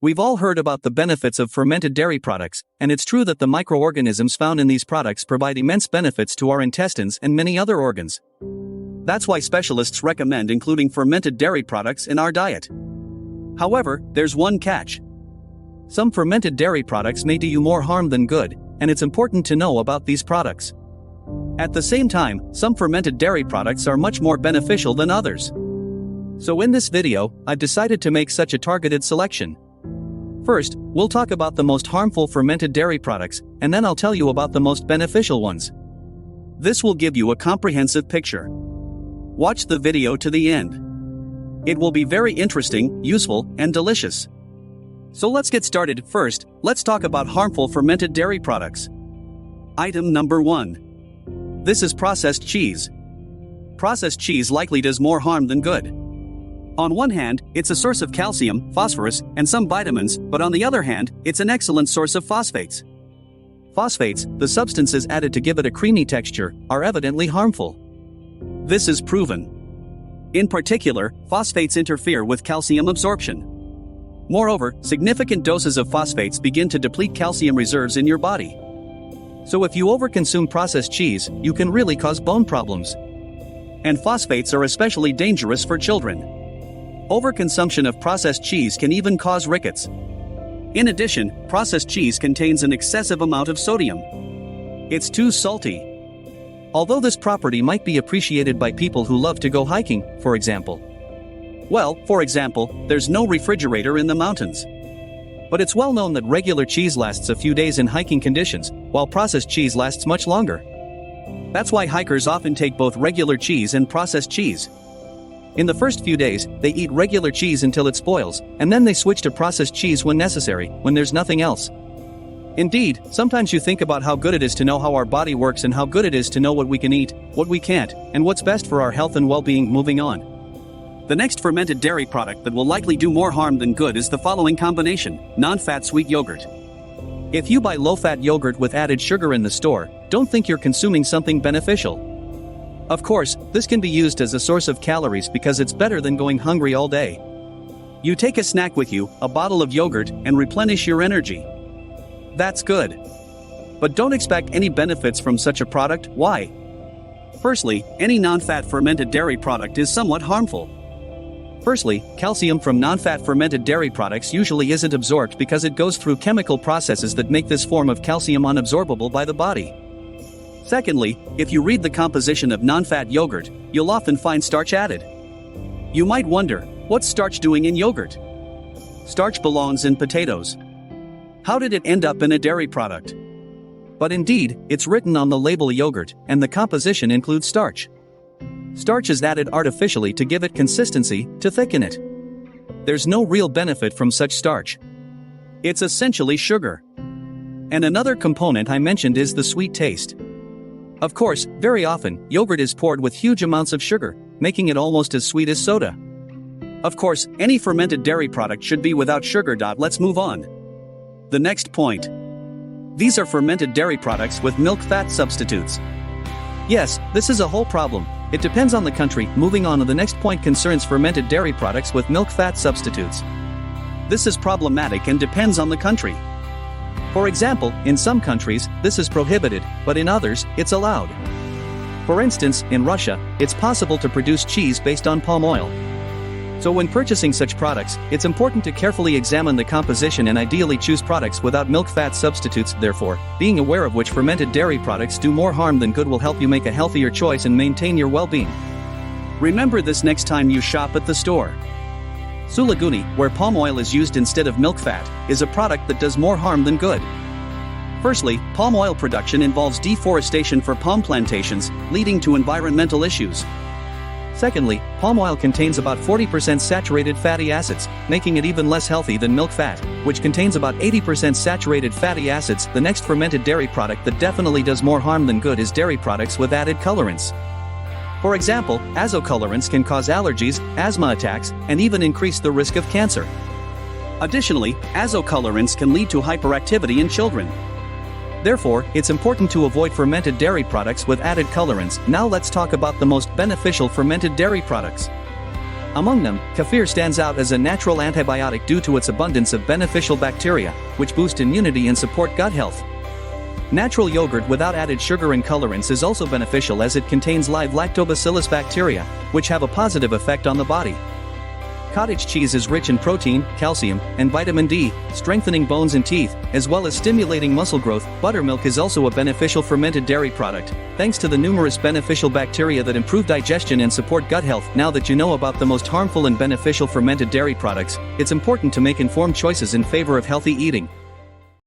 We've all heard about the benefits of fermented dairy products, and it's true that the microorganisms found in these products provide immense benefits to our intestines and many other organs. That's why specialists recommend including fermented dairy products in our diet. However, there's one catch. Some fermented dairy products may do you more harm than good, and it's important to know about these products. At the same time, some fermented dairy products are much more beneficial than others. So in this video, I've decided to make such a targeted selection. First, we'll talk about the most harmful fermented dairy products, and then I'll tell you about the most beneficial ones. This will give you a comprehensive picture. Watch the video to the end. It will be very interesting, useful, and delicious. So let's get started. First, let's talk about harmful fermented dairy products. Item number 1. This is processed cheese. Processed cheese likely does more harm than good. On one hand, it's a source of calcium, phosphorus, and some vitamins, but on the other hand, it's an excellent source of phosphates. Phosphates, the substances added to give it a creamy texture, are evidently harmful. This is proven. In particular, phosphates interfere with calcium absorption. Moreover, significant doses of phosphates begin to deplete calcium reserves in your body. So if you overconsume processed cheese, you can really cause bone problems. And phosphates are especially dangerous for children. Overconsumption of processed cheese can even cause rickets. In addition, processed cheese contains an excessive amount of sodium. It's too salty. Although this property might be appreciated by people who love to go hiking, for example. Well, for example, there's no refrigerator in the mountains. But it's well known that regular cheese lasts a few days in hiking conditions, while processed cheese lasts much longer. That's why hikers often take both regular cheese and processed cheese. In the first few days, they eat regular cheese until it spoils, and then they switch to processed cheese when necessary, when there's nothing else. Indeed, sometimes you think about how good it is to know how our body works and how good it is to know what we can eat, what we can't, and what's best for our health and well-being. Moving on. The next fermented dairy product that will likely do more harm than good is the following combination: non-fat sweet yogurt. If you buy low-fat yogurt with added sugar in the store, don't think you're consuming something beneficial. Of course, this can be used as a source of calories because it's better than going hungry all day. You take a snack with you, a bottle of yogurt, and replenish your energy. That's good. But don't expect any benefits from such a product. Why? Firstly, any non-fat fermented dairy product is somewhat harmful. Firstly, calcium from non-fat fermented dairy products usually isn't absorbed because it goes through chemical processes that make this form of calcium unabsorbable by the body. Secondly, if you read the composition of non-fat yogurt, you'll often find starch added. You might wonder, what's starch doing in yogurt? Starch belongs in potatoes. How did it end up in a dairy product? But indeed, it's written on the label yogurt, and the composition includes starch. Starch is added artificially to give it consistency, to thicken it. There's no real benefit from such starch. It's essentially sugar. And another component I mentioned is the sweet taste. Of course, very often, yogurt is poured with huge amounts of sugar, making it almost as sweet as soda. Of course, any fermented dairy product should be without sugar. Let's move on. The next point. These are fermented dairy products with milk fat substitutes. Yes, this is a whole problem. It depends on the country. Moving on to the next point concerns fermented dairy products with milk fat substitutes. This is problematic and depends on the country. For example, in some countries, this is prohibited, but in others, it's allowed. For instance, in Russia, it's possible to produce cheese based on palm oil. So when purchasing such products, it's important to carefully examine the composition and ideally choose products without milk fat substitutes. Therefore, being aware of which fermented dairy products do more harm than good will help you make a healthier choice and maintain your well-being. Remember this next time you shop at the store. Sulaguni, where palm oil is used instead of milk fat, is a product that does more harm than good. Firstly, palm oil production involves deforestation for palm plantations, leading to environmental issues. Secondly, palm oil contains about 40% saturated fatty acids, making it even less healthy than milk fat, which contains about 80% saturated fatty acids. The next fermented dairy product that definitely does more harm than good is dairy products with added colorants. For example, azocolorants can cause allergies, asthma attacks, and even increase the risk of cancer. Additionally, azocolorants can lead to hyperactivity in children. Therefore, it's important to avoid fermented dairy products with added colorants. Now let's talk about the most beneficial fermented dairy products. Among them, kefir stands out as a natural antibiotic due to its abundance of beneficial bacteria, which boost immunity and support gut health. Natural yogurt without added sugar and colorants is also beneficial as it contains live lactobacillus bacteria, which have a positive effect on the body. Cottage cheese is rich in protein, calcium, and vitamin D, strengthening bones and teeth, as well as stimulating muscle growth. Buttermilk is also a beneficial fermented dairy product, thanks to the numerous beneficial bacteria that improve digestion and support gut health. Now that you know about the most harmful and beneficial fermented dairy products, it's important to make informed choices in favor of healthy eating.